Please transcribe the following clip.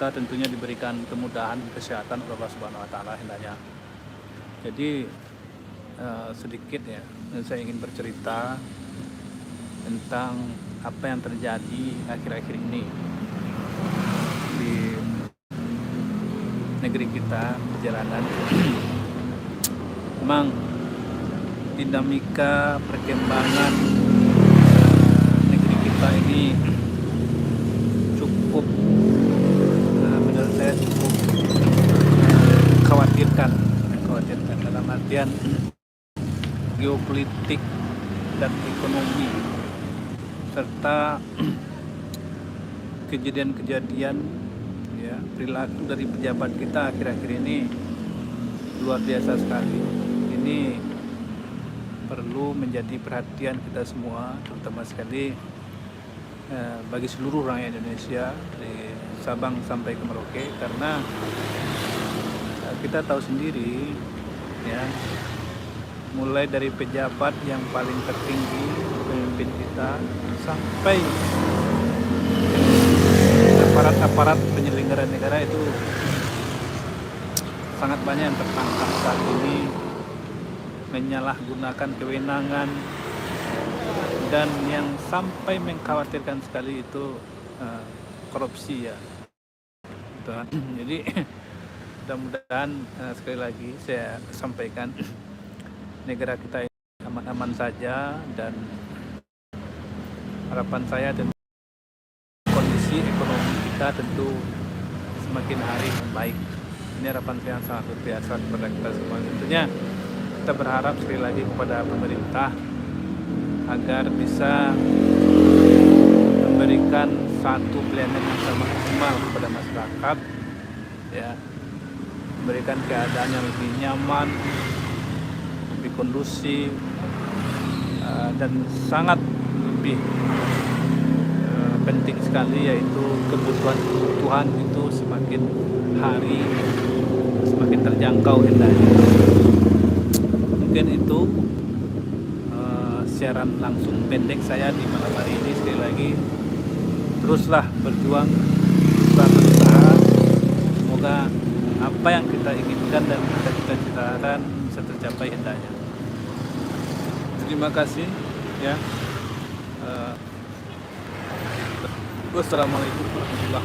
kita tentunya diberikan kemudahan kesehatan oleh Allah Subhanahu wa taala hendaknya. Jadi sedikit ya, saya ingin bercerita tentang apa yang terjadi akhir-akhir ini di negeri kita, perjalanan. Memang dinamika perkembangan negeri kita ini cukup menurut saya cukup khawatirkan dalam artian geopolitik dan ekonomi serta kejadian-kejadian ya, perilaku dari pejabat kita akhir-akhir ini luar biasa sekali. Ini perlu menjadi perhatian kita semua, terutama sekali bagi seluruh rakyat Indonesia dari Sabang sampai ke Merauke, karena kita tahu sendiri ya, mulai dari pejabat yang paling tertinggi pemimpin kita sampai aparat-aparat penyelenggara negara itu sangat banyak yang tertangkap saat ini menyalahgunakan kewenangan, dan yang sampai mengkhawatirkan sekali itu korupsi ya. Jadi mudah-mudahan sekali lagi saya sampaikan negara kita ini aman-aman saja, dan harapan saya tentu kondisi ekonomi kita tentu semakin hari membaik. Ini harapan saya yang sangat luar biasa kepada kita semua. Tentunya kita berharap sekali lagi kepada pemerintah agar bisa memberikan satu pelayanan yang sama maksimal kepada masyarakat ya, memberikan keadaan yang lebih nyaman, lebih kondusif, dan sangat lebih penting sekali, yaitu kebutuhan itu semakin hari semakin terjangkau hendaknya. Mungkin itu siaran langsung pendek saya di malam hari ini. Sekali lagi teruslah berjuang, teruslah berusaha, semoga apa yang kita inginkan dan kita cita-citakan bisa tercapai hendaknya. Terima kasih ya. Wassalamualaikum warahmatullahi wabarakatuh.